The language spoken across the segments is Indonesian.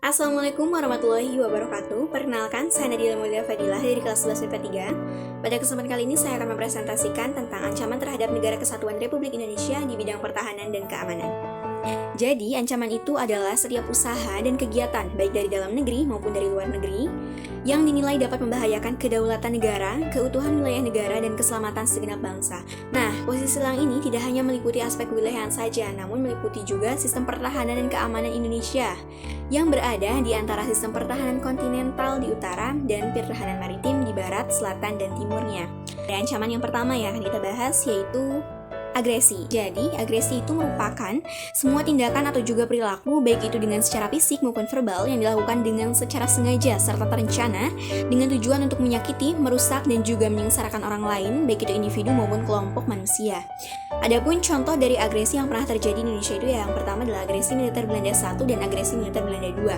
Assalamualaikum warahmatullahi wabarakatuh. Perkenalkan, saya Nadila Mulia Fadilah dari kelas 11 MIPA 3. Pada kesempatan kali ini saya akan mempresentasikan tentang ancaman terhadap Negara Kesatuan Republik Indonesia di bidang pertahanan dan keamanan. Jadi, ancaman itu adalah setiap usaha dan kegiatan, baik dari dalam negeri maupun dari luar negeri, yang dinilai dapat membahayakan kedaulatan negara, keutuhan wilayah negara, dan keselamatan segenap bangsa. Nah, posisi selang ini tidak hanya meliputi aspek kewilayahan saja, namun meliputi juga sistem pertahanan dan keamanan Indonesia, yang berada di antara sistem pertahanan kontinental di utara dan pertahanan maritim di barat, selatan, dan timurnya. Ada ancaman yang pertama yang akan kita bahas, yaitu agresi. Jadi, agresi itu merupakan semua tindakan atau juga perilaku, baik itu dengan secara fisik maupun verbal, yang dilakukan dengan secara sengaja serta terencana dengan tujuan untuk menyakiti, merusak, dan juga menyengsarakan orang lain, baik itu individu maupun kelompok manusia. Adapun contoh dari agresi yang pernah terjadi di Indonesia itu yang pertama adalah agresi militer Belanda I dan agresi militer Belanda II.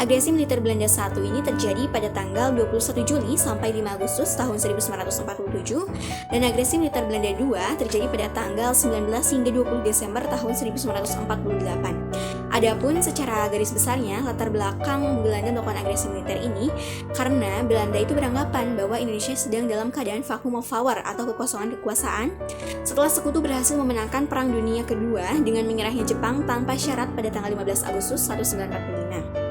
Agresi militer Belanda I ini terjadi pada tanggal 21 Juli sampai 5 Agustus tahun 1947 dan agresi militer Belanda II terjadi pada tanggal 19 hingga 20 Desember tahun 1948. Adapun secara garis besarnya latar belakang Belanda melakukan agresi militer ini karena Belanda itu beranggapan bahwa Indonesia sedang dalam keadaan vacuum of power atau kekosongan kekuasaan setelah sekutu berhasil memenangkan Perang Dunia Kedua dengan menyerahnya Jepang tanpa syarat pada tanggal 15 Agustus 1945.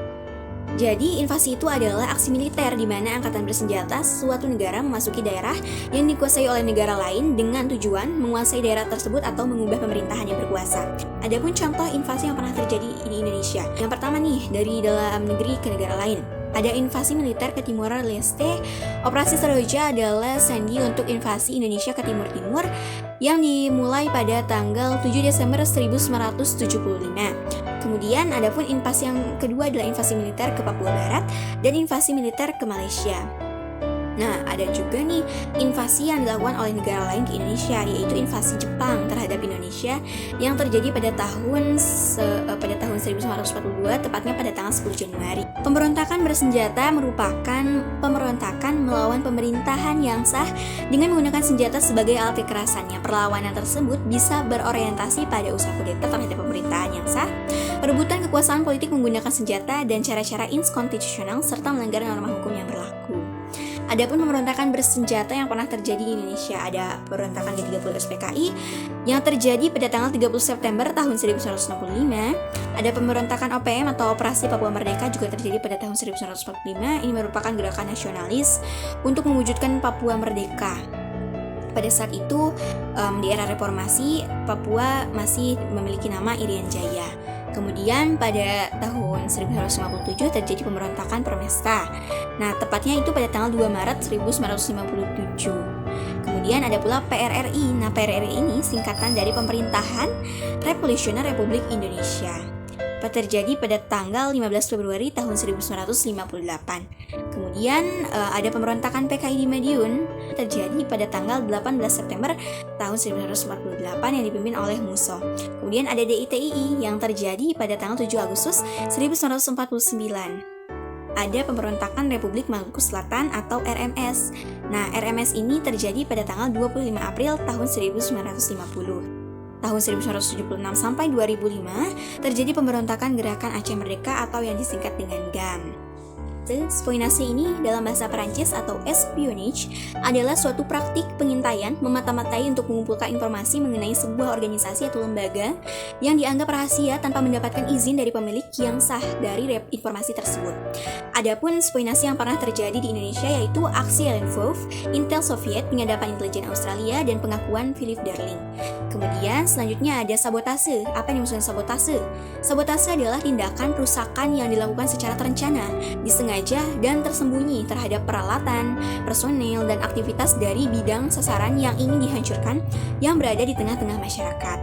Jadi, invasi itu adalah aksi militer di mana angkatan bersenjata suatu negara memasuki daerah yang dikuasai oleh negara lain dengan tujuan menguasai daerah tersebut atau mengubah pemerintahan yang berkuasa. Adapun contoh invasi yang pernah terjadi di Indonesia. Yang pertama nih, dari dalam negeri ke negara lain. Ada invasi militer ke Timor Leste. Operasi Seroja adalah sandi untuk invasi Indonesia ke Timur yang dimulai pada tanggal 7 Desember 1975. Kemudian adapun invasi yang kedua adalah invasi militer ke Papua Barat dan invasi militer ke Malaysia. Nah, ada juga nih invasi yang dilakukan oleh negara lain ke Indonesia, yaitu invasi Jepang terhadap Indonesia yang terjadi pada tahun 1942, tepatnya pada tanggal 10 Januari. Pemberontakan bersenjata merupakan pemberontakan melawan pemerintahan yang sah dengan menggunakan senjata sebagai alat kekerasannya. Perlawanan tersebut bisa berorientasi pada usaha kudeta terhadap pemerintahan yang sah, perebutan kekuasaan politik menggunakan senjata, dan cara-cara inkonstitusional serta melanggar norma hukum yang berlaku. Adapun pemberontakan bersenjata yang pernah terjadi di Indonesia, ada pemberontakan G30 SPKI yang terjadi pada tanggal 30 September tahun 1965. Ada pemberontakan OPM atau Operasi Papua Merdeka juga terjadi pada tahun 1945. Ini merupakan gerakan nasionalis untuk mewujudkan Papua Merdeka. Pada saat itu, di era reformasi, Papua masih memiliki nama Irian Jaya. Kemudian pada tahun 1957 terjadi pemberontakan Permesta. Nah, tepatnya itu pada tanggal 2 Maret 1957. Kemudian ada pula PRRI. Nah, PRRI ini singkatan dari Pemerintahan Revolusioner Republik Indonesia. Terjadi pada tanggal 15 Februari tahun 1958. Kemudian ada pemberontakan PKI di Madiun terjadi pada tanggal 18 September tahun 1948 yang dipimpin oleh Musso. Kemudian ada DITII yang terjadi pada tanggal 7 Agustus 1949. Ada pemberontakan Republik Maluku Selatan atau RMS. Nah, RMS ini terjadi pada tanggal 25 April tahun 1950. Tahun 1976 sampai 2005 terjadi pemberontakan Gerakan Aceh Merdeka atau yang disingkat dengan GAM. Spionase ini dalam bahasa Perancis atau espionage adalah suatu praktik pengintaian memata-matai untuk mengumpulkan informasi mengenai sebuah organisasi atau lembaga yang dianggap rahasia tanpa mendapatkan izin dari pemilik yang sah dari informasi tersebut. Adapun spionase yang pernah terjadi di Indonesia yaitu aksi Allen Wolf, Intel Soviet, penyadapan intelijen Australia, dan pengakuan Philip Darling. Kemudian selanjutnya ada sabotase. Apa yang dimaksud sabotase? Sabotase adalah tindakan perusakan yang dilakukan secara terencana, disengaja dan tersembunyi terhadap peralatan, personel, dan aktivitas dari bidang sasaran yang ingin dihancurkan yang berada di tengah-tengah masyarakat.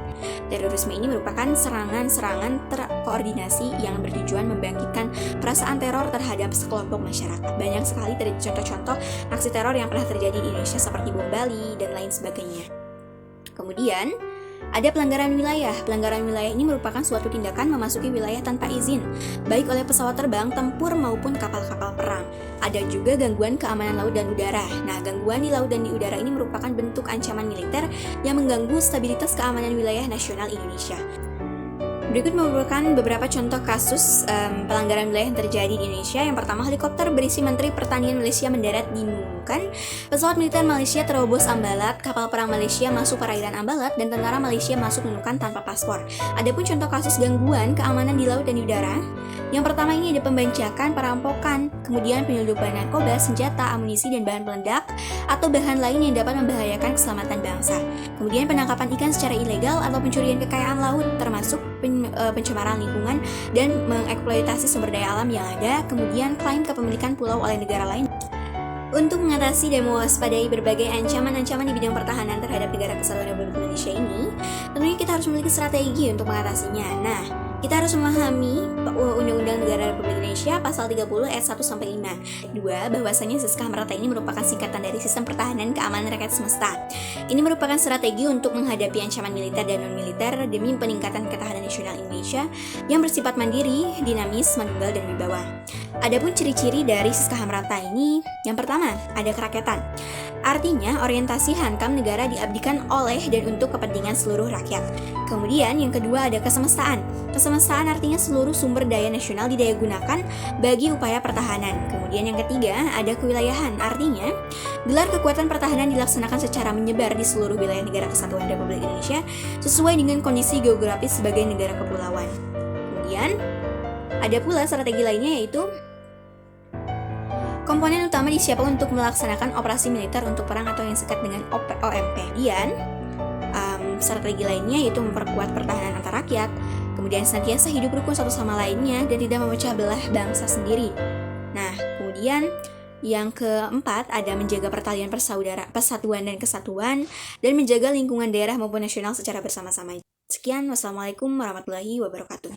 Terorisme ini merupakan serangan-serangan terkoordinasi yang bertujuan membangkitkan perasaan teror terhadap sekelompok masyarakat. Banyak sekali contoh-contoh aksi teror yang pernah terjadi di Indonesia seperti bom Bali dan lain sebagainya. Kemudian, ada pelanggaran wilayah. Pelanggaran wilayah ini merupakan suatu tindakan memasuki wilayah tanpa izin, baik oleh pesawat terbang, tempur, maupun kapal-kapal perang. Ada juga gangguan keamanan laut dan udara. Nah, gangguan di laut dan di udara ini merupakan bentuk ancaman militer yang mengganggu stabilitas keamanan wilayah nasional Indonesia. Berikut merupakan beberapa contoh kasus pelanggaran wilayah yang terjadi di Indonesia. Yang pertama, helikopter berisi Menteri Pertanian Malaysia mendarat di Nunukan, pesawat militer Malaysia terobos Ambalat, kapal perang Malaysia masuk perairan Ambalat, dan tentara Malaysia masuk Nunukan tanpa paspor. Adapun contoh kasus gangguan keamanan di laut dan di udara, yang pertama ini ada pembancakan, perampokan, kemudian penyelundupan narkoba, senjata, amunisi, dan bahan peledak atau bahan lain yang dapat membahayakan keselamatan bangsa. Kemudian penangkapan ikan secara ilegal atau pencurian kekayaan laut, termasuk pencemaran lingkungan dan mengeksploitasi sumber daya alam yang ada. Kemudian klaim kepemilikan pulau oleh negara lain. Untuk mengatasi dan mewaspadai berbagai ancaman-ancaman di bidang pertahanan terhadap negara kesatuan Republik Indonesia ini, tentunya kita harus memiliki strategi untuk mengatasinya. Nah, kita harus memahami Undang-Undang Negara Republik Indonesia pasal 30 ayat 1 sampai 5. 2. Bahwasanya SISKA Merata ini merupakan singkatan dari Sistem Pertahanan Keamanan Rakyat Semesta. Ini merupakan strategi untuk menghadapi ancaman militer dan non-militer demi peningkatan ketahanan nasional Indonesia yang bersifat mandiri, dinamis, manunggal, dan wibawa. Adapun ciri-ciri dari SISKA Merata ini, yang pertama, ada kerakyatan. Artinya, orientasi hankam negara diabdikan oleh dan untuk kepentingan seluruh rakyat. Kemudian, yang kedua ada kesemestaan. Kesemestaan artinya seluruh sumber daya nasional didayagunakan bagi upaya pertahanan. Kemudian yang ketiga ada kewilayahan. Artinya, gelar kekuatan pertahanan dilaksanakan secara menyebar di seluruh wilayah negara kesatuan Republik Indonesia sesuai dengan kondisi geografis sebagai negara kepulauan. Kemudian, ada pula strategi lainnya yaitu komponen utama disiapkan untuk melaksanakan operasi militer untuk perang atau yang disingkat dengan OMP. Kemudian, strategi lainnya yaitu memperkuat pertahanan antar rakyat, kemudian senantiasa hidup rukun satu sama lainnya dan tidak memecah belah bangsa sendiri. Nah, kemudian yang keempat ada menjaga pertalian persatuan dan kesatuan dan menjaga lingkungan daerah maupun nasional secara bersama-sama. Sekian, wassalamualaikum warahmatullahi wabarakatuh.